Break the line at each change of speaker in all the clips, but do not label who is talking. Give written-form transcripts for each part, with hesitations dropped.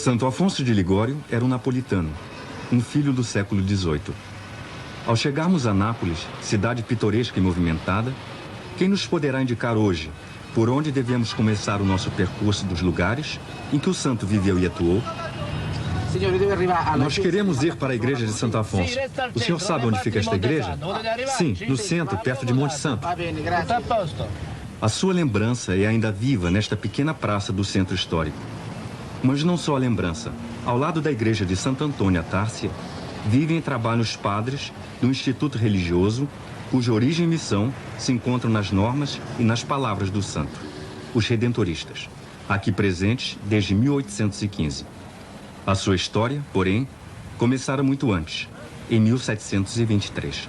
Santo Afonso de Ligório era um napolitano, um filho do século XVIII. Ao chegarmos a Nápoles, cidade pitoresca e movimentada, quem nos poderá indicar hoje por onde devemos começar o nosso percurso dos lugares em que o santo viveu e atuou? Nós queremos ir para a igreja de Santo Afonso. O senhor sabe onde fica esta igreja? Sim, no centro, perto de Monte Santo. A sua lembrança é ainda viva nesta pequena praça do centro histórico. Mas não só a lembrança. Ao lado da igreja de Santo Antônio à Tárcia, vivem e trabalham os padres do Instituto Religioso, cuja origem e missão se encontram nas normas e nas palavras do santo, os redentoristas, aqui presentes desde 1815. A sua história, porém, começara muito antes, em 1723.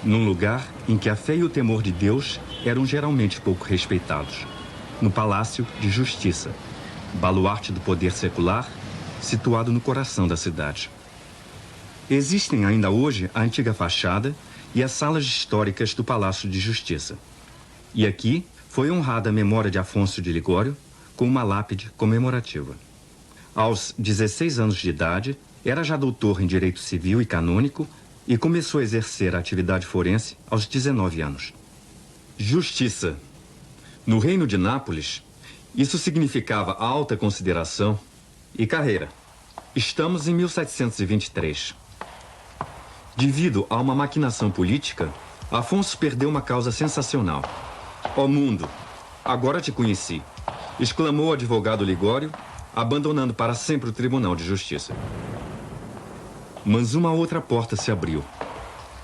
Num lugar em que a fé e o temor de Deus eram geralmente pouco respeitados, no Palácio de Justiça, baluarte do poder secular, situado no coração da cidade. Existem ainda hoje a antiga fachada e as salas históricas do Palácio de Justiça. E aqui foi honrada a memória de Afonso de Ligório com uma lápide comemorativa. Aos 16 anos de idade, era já doutor em Direito Civil e Canônico e começou a exercer a atividade forense aos 19 anos. Justiça. No Reino de Nápoles, isso significava alta consideração e carreira. Estamos em 1723. Devido a uma maquinação política, Afonso perdeu uma causa sensacional. Ó mundo, agora te conheci, exclamou o advogado Ligório, abandonando para sempre o Tribunal de Justiça. Mas uma outra porta se abriu.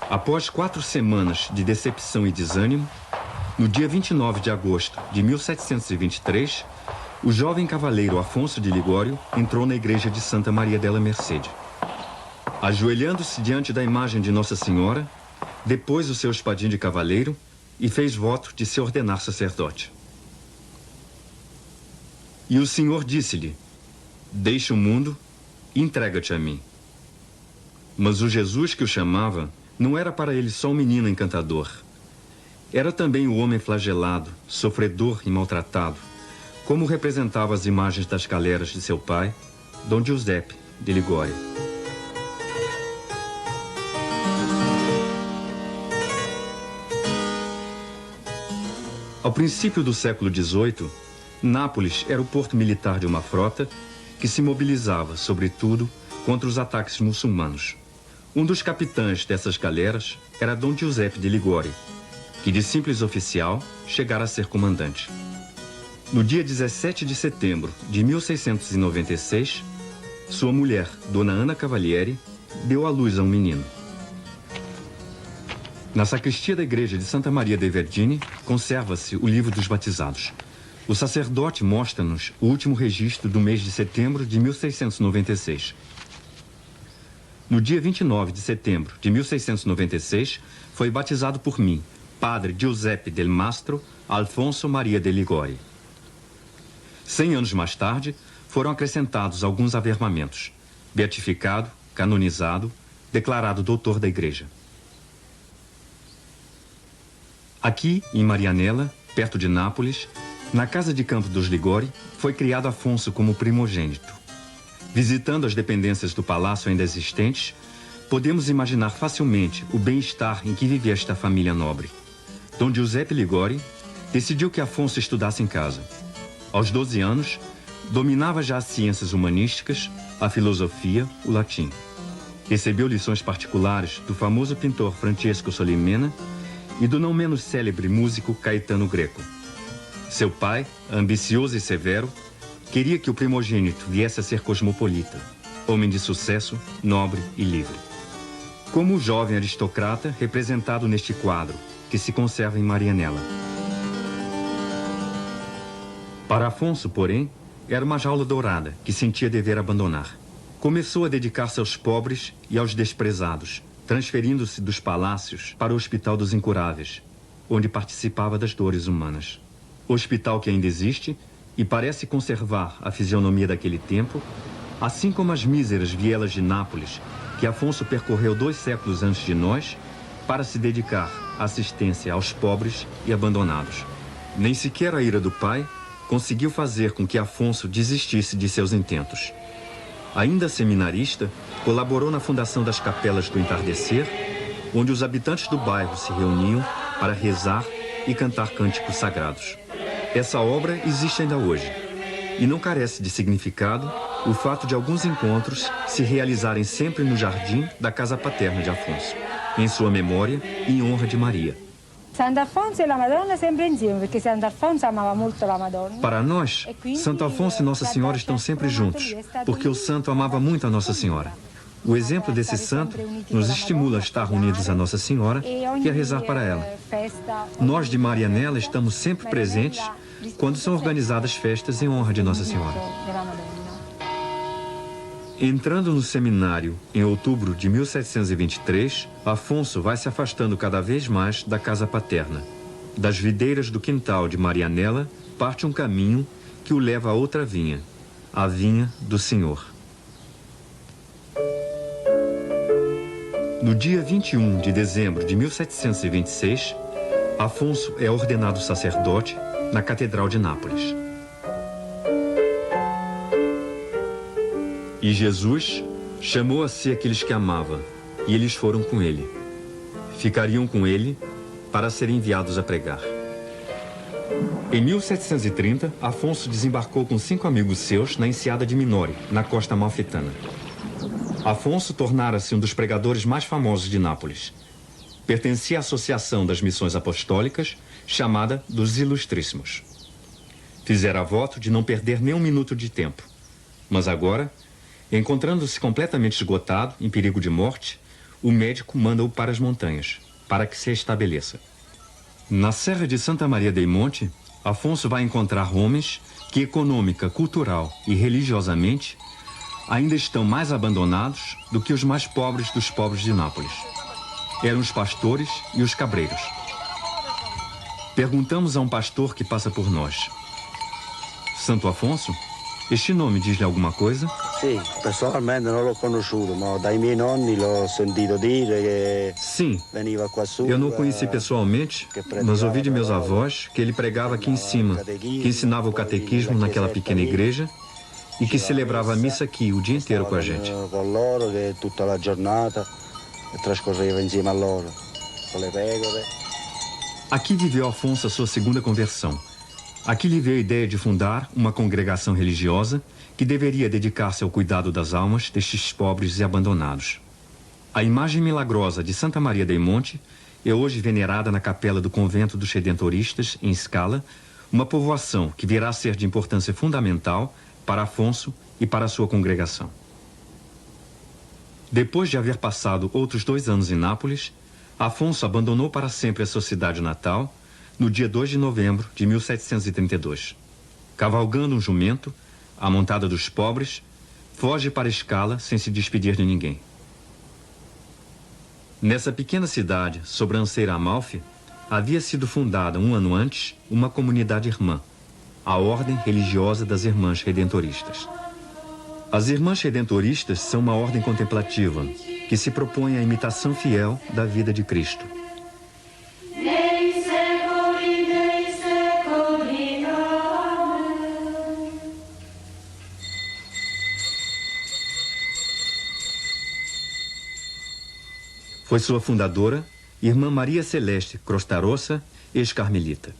Após 4 semanas de decepção e desânimo, no dia 29 de agosto de 1723, o jovem cavaleiro Afonso de Ligório entrou na igreja de Santa Maria della Mercede. Ajoelhando-se diante da imagem de Nossa Senhora, depôs o seu espadim de cavaleiro e fez voto de se ordenar sacerdote. E o Senhor disse-lhe: deixa o mundo e entrega-te a mim. Mas o Jesus que o chamava não era para ele só um menino encantador. Era também o homem flagelado, sofredor e maltratado, como representava as imagens das galeras de seu pai, Dom Giuseppe de Ligório. Ao princípio do século XVIII, Nápoles era o porto militar de uma frota que se mobilizava, sobretudo, contra os ataques muçulmanos. Um dos capitães dessas galeras era Dom Giuseppe de Ligório, que de simples oficial chegara a ser comandante. No dia 17 de setembro de 1696, sua mulher, Dona Ana Cavalieri, deu à luz a um menino. Na sacristia da igreja de Santa Maria dei Vergini, conserva-se o livro dos batizados. O sacerdote mostra-nos o último registro do mês de setembro de 1696. No dia 29 de setembro de 1696, foi batizado por mim, padre Giuseppe del Mastro Alfonso Maria de Ligório. 100 anos mais tarde, foram acrescentados alguns avermamentos. Beatificado, canonizado, declarado doutor da igreja. Aqui, em Marianella, perto de Nápoles, na casa de campo dos Ligório, foi criado Afonso como primogênito. Visitando as dependências do palácio ainda existentes, podemos imaginar facilmente o bem-estar em que vivia esta família nobre. Dom Giuseppe Ligório decidiu que Afonso estudasse em casa. Aos 12 anos, dominava já as ciências humanísticas, a filosofia, o latim. Recebeu lições particulares do famoso pintor Francesco Solimena e do não menos célebre músico Caetano Greco. Seu pai, ambicioso e severo, queria que o primogênito viesse a ser cosmopolita, homem de sucesso, nobre e livre. Como o jovem aristocrata representado neste quadro, que se conserva em Marianella. Para Afonso, porém, era uma jaula dourada que sentia dever abandonar. Começou a dedicar-se aos pobres e aos desprezados, transferindo-se dos palácios para o Hospital dos Incuráveis, onde participava das dores humanas. Hospital que ainda existe e parece conservar a fisionomia daquele tempo, assim como as míseras vielas de Nápoles, que Afonso percorreu 2 séculos antes de nós, para se dedicar à assistência aos pobres e abandonados. Nem sequer a ira do pai conseguiu fazer com que Afonso desistisse de seus intentos. Ainda seminarista, colaborou na fundação das Capelas do Entardecer, onde os habitantes do bairro se reuniam para rezar e cantar cânticos sagrados. Essa obra existe ainda hoje, e não carece de significado o fato de alguns encontros se realizarem sempre no jardim da casa paterna de Afonso, em sua memória e em honra de Maria.
Santo Afonso e a Madonna sempre insieme, porque Santo Afonso amava muito a Madonna.
Para nós, Santo Afonso e Nossa Senhora estão sempre juntos, porque o santo amava muito a Nossa Senhora. O exemplo desse santo nos estimula a estar unidos a Nossa Senhora e a rezar para ela. Nós de Marianella estamos sempre presentes quando são organizadas festas em honra de Nossa Senhora. Entrando no seminário em outubro de 1723, Afonso vai se afastando cada vez mais da casa paterna. Das videiras do quintal de Marianella parte um caminho que o leva a outra vinha, a vinha do Senhor. No dia 21 de dezembro de 1726, Afonso é ordenado sacerdote na Catedral de Nápoles. E Jesus chamou a si aqueles que amava, e eles foram com ele. Ficariam com ele para serem enviados a pregar. Em 1730, Afonso desembarcou com 5 amigos seus na enseada de Minore, na costa amalfitana. Afonso tornara-se um dos pregadores mais famosos de Nápoles. Pertencia à Associação das Missões Apostólicas, chamada dos Ilustríssimos. Fizera voto de não perder nem um minuto de tempo. Mas agora, encontrando-se completamente esgotado, em perigo de morte, o médico manda-o para as montanhas, para que se estabeleça. Na Serra de Santa Maria dei Monte, Afonso vai encontrar homens que, econômica, cultural e religiosamente, ainda estão mais abandonados do que os mais pobres dos pobres de Nápoles. Eram os pastores e os cabreiros. Perguntamos a um pastor que passa por nós: Santo Afonso? Este nome diz-lhe alguma coisa?
Sim, pessoalmente não l'ho conosciuto, mas dai miei nonni l'ho sentito dire que
Sim,
veniva qua su.
eu não o conheci pessoalmente, mas ouvi de meus avós que ele pregava aqui em cima, que ensinava o catequismo naquela pequena igreja e que celebrava a missa aqui o dia inteiro com a gente.
Com loro, que tutta la giornata trascorreva insieme a loro, com le pecore.
Aqui viveu Afonso a sua segunda conversão. Aqui lhe veio a ideia de fundar uma congregação religiosa que deveria dedicar-se ao cuidado das almas destes pobres e abandonados. A imagem milagrosa de Santa Maria dei Monte é hoje venerada na capela do convento dos Redentoristas, em Scala, uma povoação que virá a ser de importância fundamental para Afonso e para a sua congregação. Depois de haver passado outros 2 anos em Nápoles, Afonso abandonou para sempre a sua cidade natal no dia 2 de novembro de 1732. Cavalgando um jumento, a montada dos pobres, foge para Scala sem se despedir de ninguém. Nessa pequena cidade, sobranceira Amalfi, havia sido fundada 1 ano antes uma comunidade irmã, a Ordem Religiosa das Irmãs Redentoristas. As Irmãs Redentoristas são uma ordem contemplativa que se propõe à imitação fiel da vida de Cristo. Foi sua fundadora, Irmã Maria Celeste Crostarossa, ex-carmelita.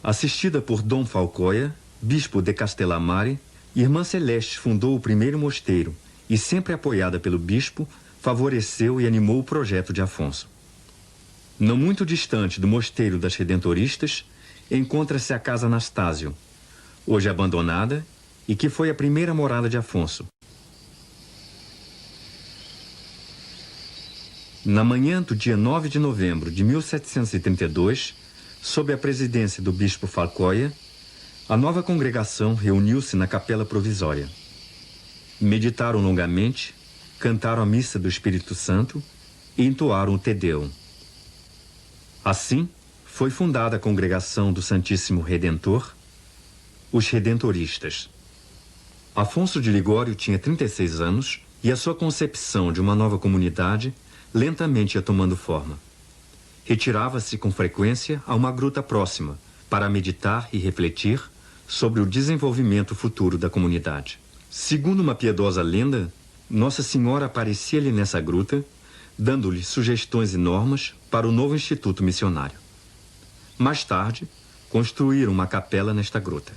Assistida por Dom Falcoia, bispo de Castellammare, Irmã Celeste fundou o primeiro mosteiro e, sempre apoiada pelo bispo, favoreceu e animou o projeto de Afonso. Não muito distante do mosteiro das Redentoristas, encontra-se a Casa Anastásio, hoje abandonada e que foi a primeira morada de Afonso. Na manhã do dia 9 de novembro de 1732, sob a presidência do bispo Falcoia, a nova congregação reuniu-se na capela provisória. Meditaram longamente, cantaram a missa do Espírito Santo e entoaram o Te Deum. Assim, foi fundada a congregação do Santíssimo Redentor, os Redentoristas. Afonso de Ligório tinha 36 anos e a sua concepção de uma nova comunidade lentamente ia tomando forma. Retirava-se com frequência a uma gruta próxima para meditar e refletir sobre o desenvolvimento futuro da comunidade. Segundo uma piedosa lenda, Nossa Senhora aparecia-lhe nessa gruta, dando-lhe sugestões e normas para o novo instituto missionário. Mais tarde, construíram uma capela nesta gruta.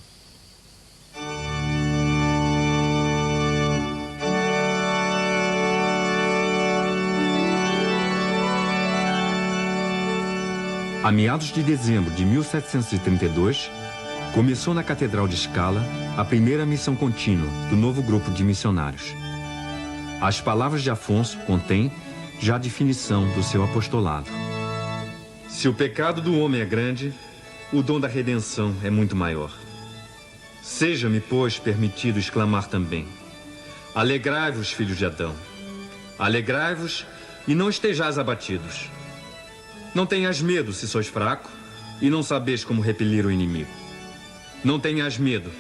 A meados de dezembro de 1732, começou na Catedral de Scala a primeira missão contínua do novo grupo de missionários. As palavras de Afonso contêm já a definição do seu apostolado. Se o pecado do homem é grande, o dom da redenção é muito maior. Seja-me, pois, permitido exclamar também: alegrai-vos, filhos de Adão. Alegrai-vos e não estejais abatidos. Não tenhas medo se sois fraco e não sabeis como repelir o inimigo. Não tenhas medo,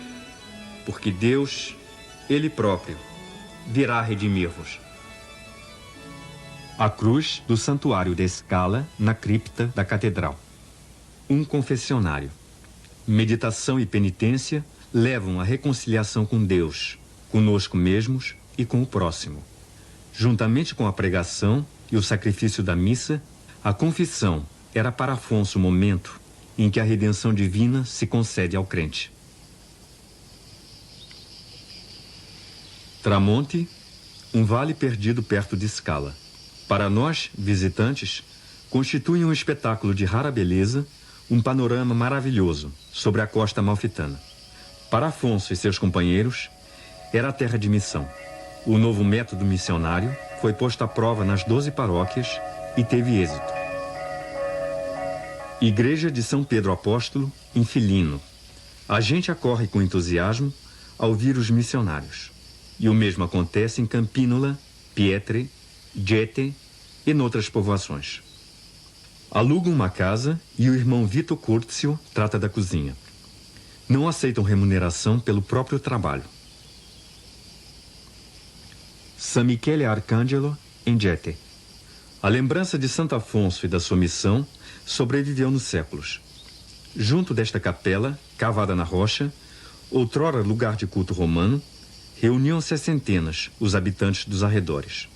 porque Deus, Ele próprio, virá redimir-vos. A cruz do Santuário de Scala na cripta da Catedral. Um confessionário. Meditação e penitência levam à reconciliação com Deus, conosco mesmos e com o próximo. Juntamente com a pregação e o sacrifício da missa, a confissão era para Afonso o momento em que a redenção divina se concede ao crente. Tramonte, um vale perdido perto de Scala. Para nós, visitantes, constitui um espetáculo de rara beleza, um panorama maravilhoso sobre a costa amalfitana. Para Afonso e seus companheiros, era a terra de missão. O novo método missionário foi posto à prova nas 12 paróquias e teve êxito. Igreja de São Pedro Apóstolo, em Filino. A gente acorre com entusiasmo ao vir os missionários. E o mesmo acontece em Campínola, Pietre, Gete e noutras povoações. Alugam uma casa e o irmão Vito Curtio trata da cozinha. Não aceitam remuneração pelo próprio trabalho. San Michele Arcangelo, em Gete. A lembrança de Santo Afonso e da sua missão sobreviveu nos séculos. Junto desta capela, cavada na rocha, outrora lugar de culto romano, reuniam-se às centenas os habitantes dos arredores.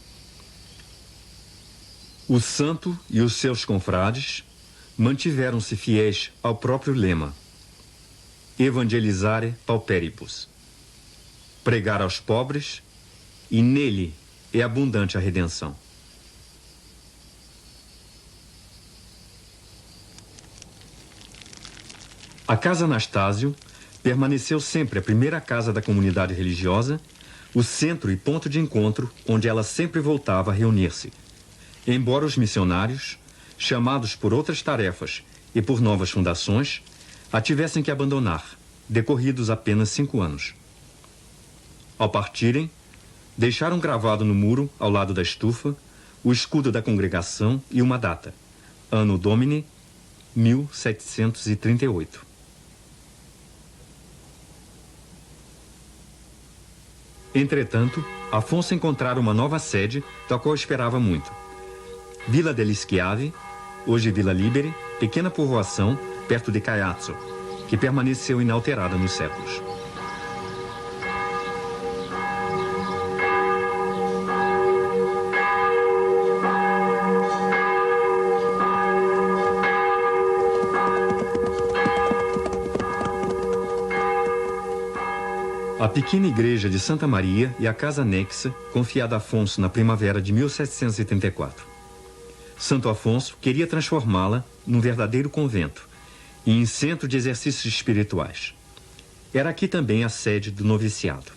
O santo e os seus confrades mantiveram-se fiéis ao próprio lema: Evangelizare pauperibus. Pregar aos pobres, e nele é abundante a redenção. A Casa Anastásio permaneceu sempre a primeira casa da comunidade religiosa, o centro e ponto de encontro onde ela sempre voltava a reunir-se. Embora os missionários, chamados por outras tarefas e por novas fundações, a tivessem que abandonar, decorridos apenas 5 anos. Ao partirem, deixaram gravado no muro, ao lado da estufa, o escudo da congregação e uma data: Anno Domini 1738. Entretanto, Afonso encontrara uma nova sede, da qual esperava muito. Villa degli Schiavi, hoje Villa Liberi, pequena povoação perto de Caiazzo, que permaneceu inalterada nos séculos. A pequena igreja de Santa Maria e a casa anexa, confiada a Afonso na primavera de 1784. Santo Afonso queria transformá-la num verdadeiro convento e em centro de exercícios espirituais. Era aqui também a sede do noviciado.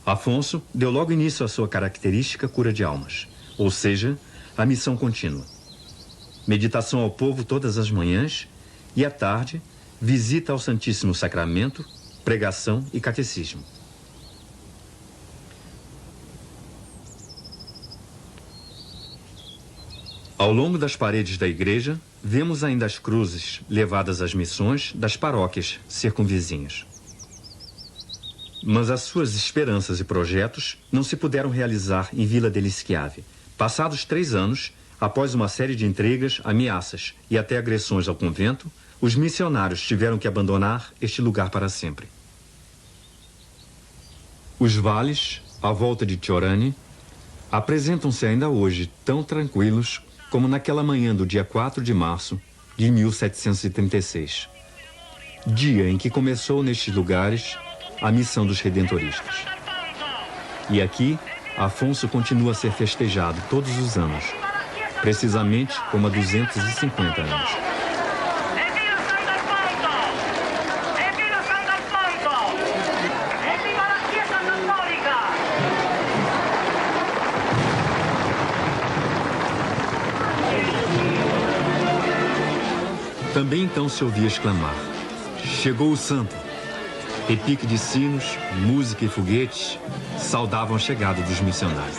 Afonso deu logo início à sua característica cura de almas, ou seja, a missão contínua. Meditação ao povo todas as manhãs e, à tarde, visita ao Santíssimo Sacramento, pregação e catecismo. Ao longo das paredes da igreja, vemos ainda as cruzes levadas às missões das paróquias circunvizinhas. Mas as suas esperanças e projetos não se puderam realizar em Villa degli Schiavi. Passados 3 anos, após uma série de intrigas, ameaças e até agressões ao convento, os missionários tiveram que abandonar este lugar para sempre. Os vales, à volta de Tiorani, apresentam-se ainda hoje tão tranquilos como naquela manhã do dia 4 de março de 1736, dia em que começou nestes lugares a missão dos redentoristas. E aqui, Afonso continua a ser festejado todos os anos, precisamente como há 250 anos. Também então se ouvia exclamar: chegou o santo! Repique de sinos, música e foguetes saudavam a chegada dos missionários.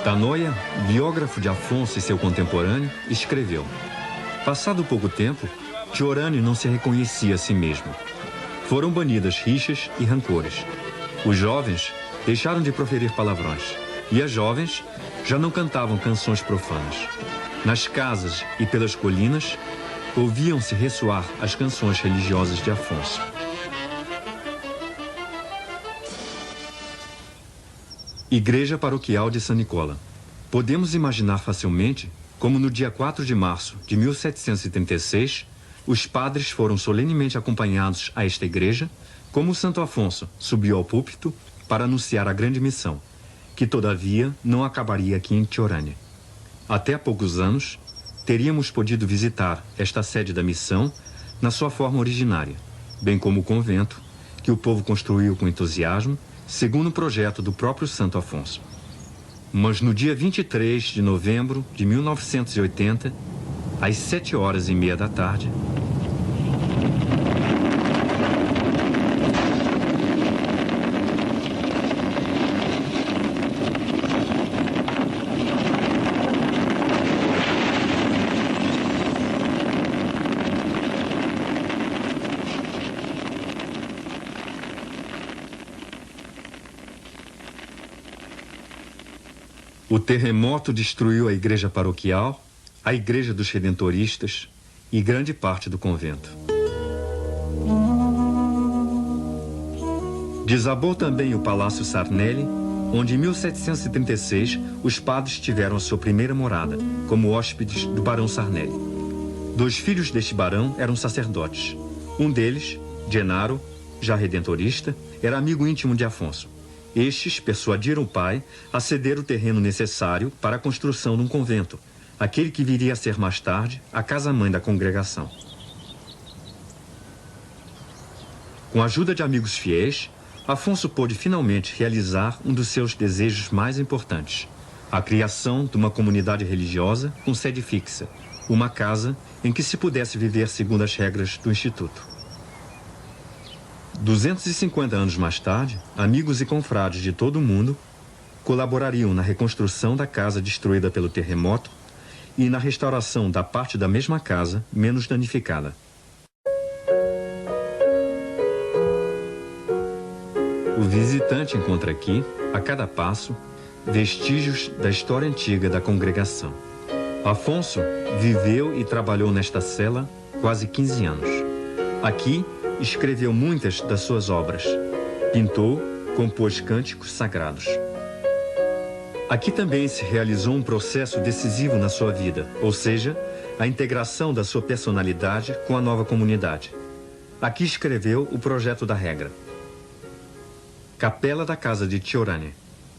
Tanoia, biógrafo de Afonso e seu contemporâneo, escreveu: passado pouco tempo, Tiorani não se reconhecia a si mesmo. Foram banidas rixas e rancores. Os jovens deixaram de proferir palavrões, e as jovens já não cantavam canções profanas. Nas casas e pelas colinas, ouviam-se ressoar as canções religiosas de Afonso. Igreja Paroquial de San Nicola. Podemos imaginar facilmente como no dia 4 de março de 1736, os padres foram solenemente acompanhados a esta igreja, como o Santo Afonso subiu ao púlpito para anunciar a grande missão, que todavia não acabaria aqui em Tiorani. Até há poucos anos, teríamos podido visitar esta sede da missão na sua forma originária, bem como o convento, que o povo construiu com entusiasmo, segundo o projeto do próprio Santo Afonso. Mas no dia 23 de novembro de 1980, às 7h30 da tarde, o terremoto destruiu a igreja paroquial, a igreja dos redentoristas e grande parte do convento. Desabou também o Palácio Sarnelli, onde em 1736 os padres tiveram a sua primeira morada, como hóspedes do barão Sarnelli. 2 filhos deste barão eram sacerdotes. Um deles, Gennaro, já redentorista, era amigo íntimo de Afonso. Estes persuadiram o pai a ceder o terreno necessário para a construção de um convento, aquele que viria a ser mais tarde a casa-mãe da congregação. Com a ajuda de amigos fiéis, Afonso pôde finalmente realizar um dos seus desejos mais importantes: a criação de uma comunidade religiosa com sede fixa, uma casa em que se pudesse viver segundo as regras do Instituto. 250 anos mais tarde, amigos e confrades de todo o mundo colaborariam na reconstrução da casa destruída pelo terremoto e na restauração da parte da mesma casa menos danificada. O visitante encontra aqui, a cada passo, vestígios da história antiga da congregação. Afonso viveu e trabalhou nesta cela quase 15 anos. Aqui, escreveu muitas das suas obras. Pintou, compôs cânticos sagrados. Aqui também se realizou um processo decisivo na sua vida, ou seja, a integração da sua personalidade com a nova comunidade. Aqui escreveu o projeto da regra. Capela da Casa de Tiorani.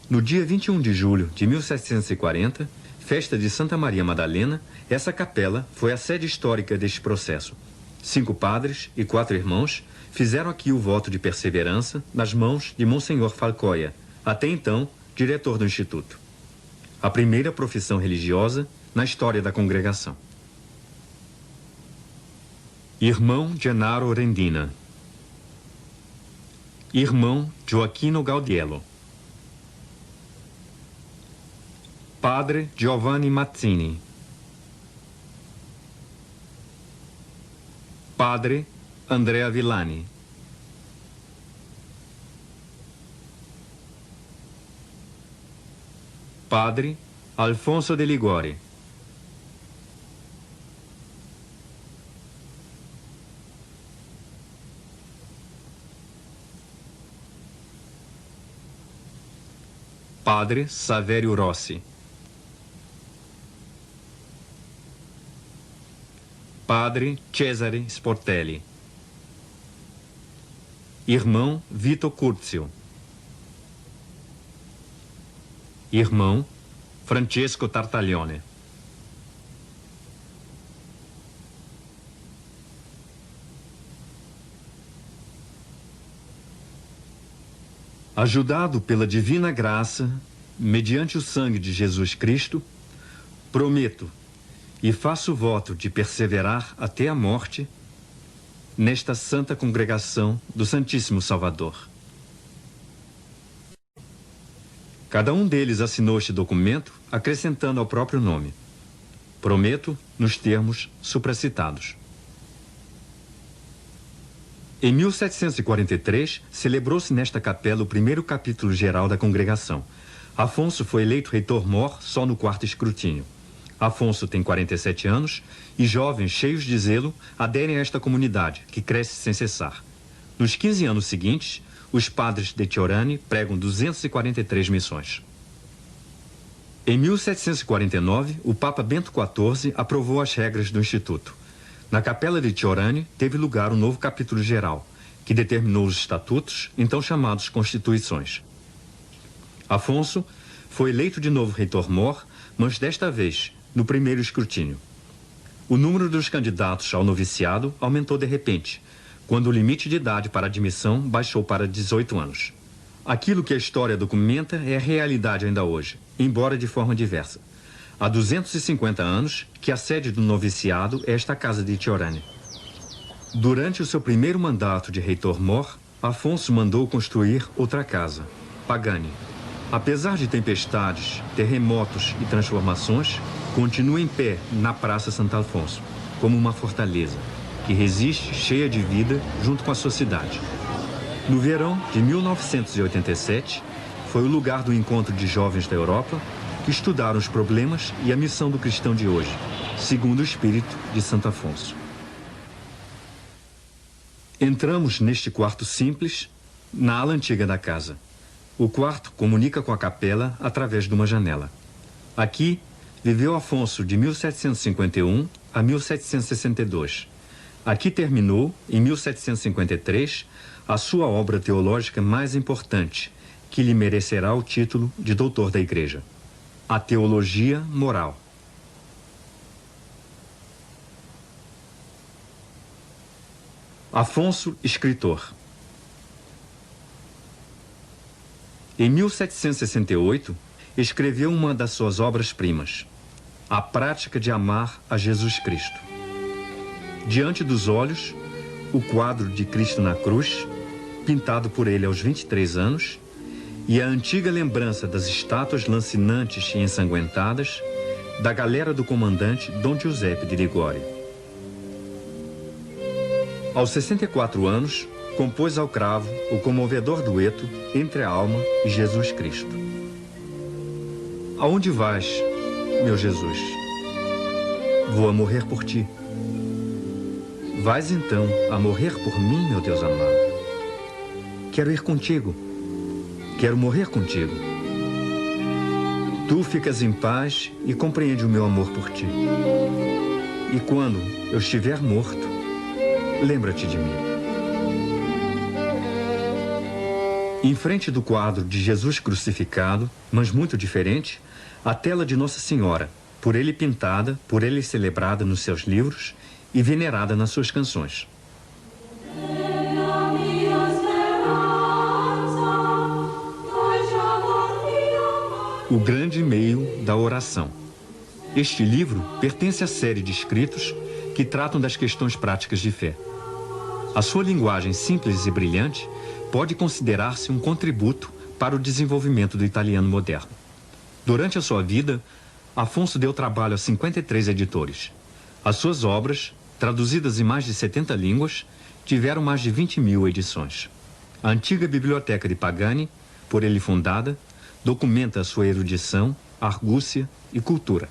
No dia 21 de julho de 1740, festa de Santa Maria Madalena, essa capela foi a sede histórica deste processo. 5 padres e 4 irmãos fizeram aqui o voto de perseverança nas mãos de Monsenhor Falcoia, até então diretor do Instituto. A primeira profissão religiosa na história da congregação. Irmão Gennaro Rendina. Irmão Gioacchino Gaudiello. Padre Giovanni Mazzini. Padre Andrea Villani. Padre Alfonso de Ligori. Padre Saverio Rossi. Padre Cesare Sportelli. Irmão Vito Curzio. Irmão Francesco Tartaglione. Ajudado pela divina graça, mediante o sangue de Jesus Cristo, prometo e faço voto de perseverar até a morte nesta santa congregação do Santíssimo Salvador. Cada um deles assinou este documento, acrescentando ao próprio nome. Prometo nos termos supracitados. Em 1743, celebrou-se nesta capela o primeiro capítulo geral da congregação. Afonso foi eleito reitor-mor só no quarto escrutínio. Afonso tem 47 anos e jovens cheios de zelo aderem a esta comunidade, que cresce sem cessar. Nos 15 anos seguintes, os padres de Chiorani pregam 243 missões. Em 1749, o Papa Bento XIV aprovou as regras do Instituto. Na capela de Chiorani teve lugar um novo capítulo geral, que determinou os estatutos, então chamados Constituições. Afonso foi eleito de novo reitor-mor, mas desta vez no primeiro escrutínio. O número dos candidatos ao noviciado aumentou de repente, quando o limite de idade para admissão baixou para 18 anos. Aquilo que a história documenta é a realidade ainda hoje, embora de forma diversa. Há 250 anos que a sede do noviciado é esta casa de Chiorani. Durante o seu primeiro mandato de reitor-mor, Afonso mandou construir outra casa, Pagani. Apesar de tempestades, terremotos e transformações, continua em pé na Praça Santo Afonso, como uma fortaleza, que resiste cheia de vida junto com a sua cidade. No verão de 1987, foi o lugar do encontro de jovens da Europa que estudaram os problemas e a missão do cristão de hoje, segundo o espírito de Santo Afonso. Entramos neste quarto simples, na ala antiga da casa. O quarto comunica com a capela através de uma janela. Aqui viveu Afonso de 1751 a 1762. Aqui terminou, em 1753, a sua obra teológica mais importante, que lhe merecerá o título de doutor da Igreja. A Teologia Moral. Afonso, escritor. Em 1768, escreveu uma das suas obras-primas, A Prática de Amar a Jesus Cristo. Diante dos olhos, o quadro de Cristo na cruz, pintado por ele aos 23 anos, e a antiga lembrança das estátuas lancinantes e ensanguentadas da galera do comandante Dom Giuseppe de Ligório. Aos 64 anos, compôs ao cravo o comovedor dueto Entre a Alma e Jesus Cristo. Aonde vais, meu Jesus? Vou a morrer por ti. Vais então a morrer por mim, meu Deus amado? Quero ir contigo. Quero morrer contigo. Tu ficas em paz e compreende o meu amor por ti. E quando eu estiver morto, lembra-te de mim. Em frente do quadro de Jesus crucificado, mas muito diferente, a tela de Nossa Senhora, por ele pintada, por ele celebrada nos seus livros e venerada nas suas canções. O grande meio da oração. Este livro pertence à série de escritos que tratam das questões práticas de fé. A sua linguagem simples e brilhante pode considerar-se um contributo para o desenvolvimento do italiano moderno. Durante a sua vida, Afonso deu trabalho a 53 editores. As suas obras, traduzidas em mais de 70 línguas, tiveram mais de 20.000 edições. A antiga biblioteca de Pagani, por ele fundada, documenta a sua erudição, argúcia e cultura.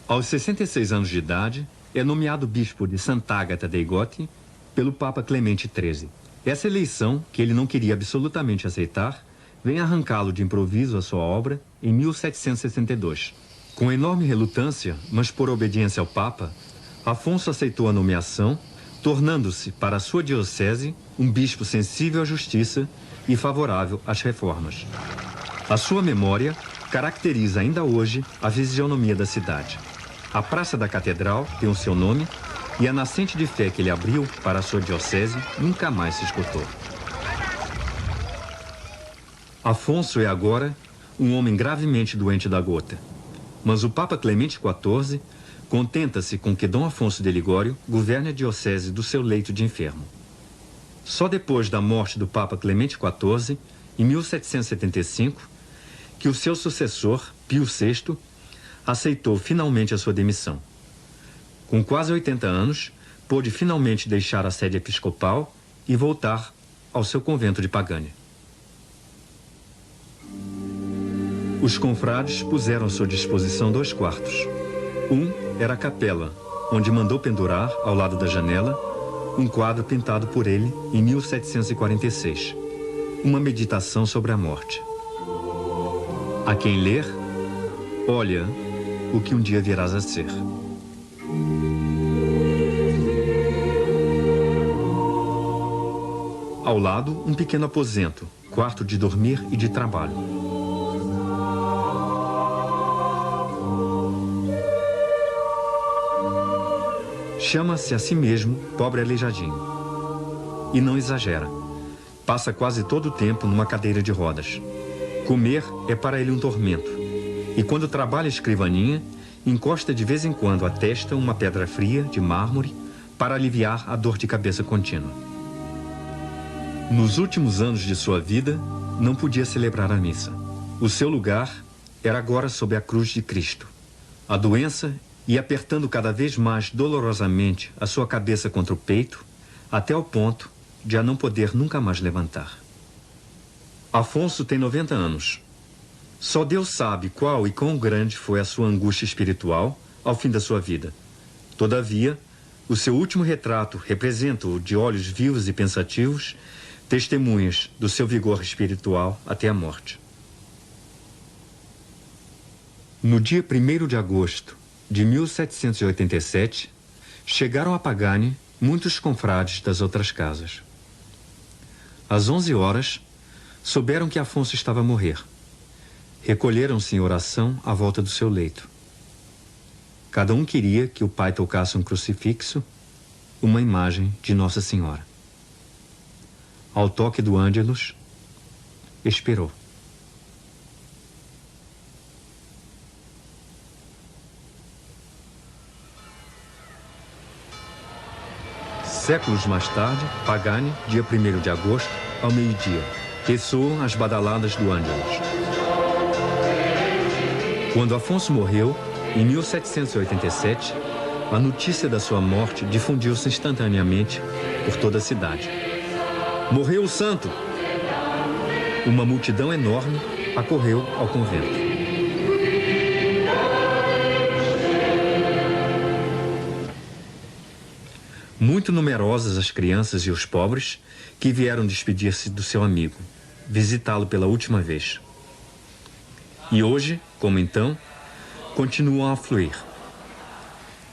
Aos 66 anos de idade, é nomeado bispo de Sant'Agata dei Goti pelo Papa Clemente XIII. Essa eleição, que ele não queria absolutamente aceitar, vem arrancá-lo de improviso à sua obra em 1762. Com enorme relutância, mas por obediência ao Papa, Afonso aceitou a nomeação, tornando-se, para a sua diocese, um bispo sensível à justiça e favorável às reformas. A sua memória caracteriza ainda hoje a fisionomia da cidade. A Praça da Catedral tem o seu nome e a nascente de fé que ele abriu para a sua diocese nunca mais se esgotou. Afonso é agora um homem gravemente doente da gota, mas o Papa Clemente XIV contenta-se com que Dom Afonso de Ligório governe a diocese do seu leito de enfermo. Só depois da morte do Papa Clemente XIV, em 1775, que o seu sucessor, Pio VI, aceitou finalmente a sua demissão. Com quase 80 anos, pôde finalmente deixar a sede episcopal e voltar ao seu convento de Pagani. Os confrades puseram à sua disposição 2 quartos. Um era a capela, onde mandou pendurar, ao lado da janela, um quadro pintado por ele em 1746, uma meditação sobre a morte. A quem ler, olha o que um dia virás a ser. Ao lado, um pequeno aposento, quarto de dormir e de trabalho. Chama-se a si mesmo pobre aleijadinho. E não exagera. Passa quase todo o tempo numa cadeira de rodas. Comer é para ele um tormento. E quando trabalha a escrivaninha, encosta de vez em quando a testa uma pedra fria de mármore para aliviar a dor de cabeça contínua. Nos últimos anos de sua vida, não podia celebrar a missa. O seu lugar era agora sob a cruz de Cristo. A doença ia apertando cada vez mais dolorosamente a sua cabeça contra o peito, até ao ponto de a não poder nunca mais levantar. Afonso tem 90 anos. Só Deus sabe qual e quão grande foi a sua angústia espiritual ao fim da sua vida. Todavia, o seu último retrato representa-o de olhos vivos e pensativos, testemunhas do seu vigor espiritual até a morte. No dia 1º de agosto de 1787, chegaram a Pagani muitos confrades das outras casas. Às 11 horas, souberam que Afonso estava a morrer. Recolheram-se em oração à volta do seu leito. Cada um queria que o pai tocasse um crucifixo, uma imagem de Nossa Senhora. Ao toque do Ângelus, expirou. Séculos mais tarde, Pagani, dia 1º de agosto, ao meio-dia, ressoam as badaladas do Ângelus. Quando Afonso morreu, em 1787, a notícia da sua morte difundiu-se instantaneamente por toda a cidade. Morreu o santo! Uma multidão enorme acorreu ao convento. Muito numerosas as crianças e os pobres que vieram despedir-se do seu amigo, visitá-lo pela última vez. E hoje, como então, continuam a afluir.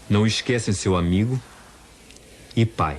Não esquecem seu amigo e pai.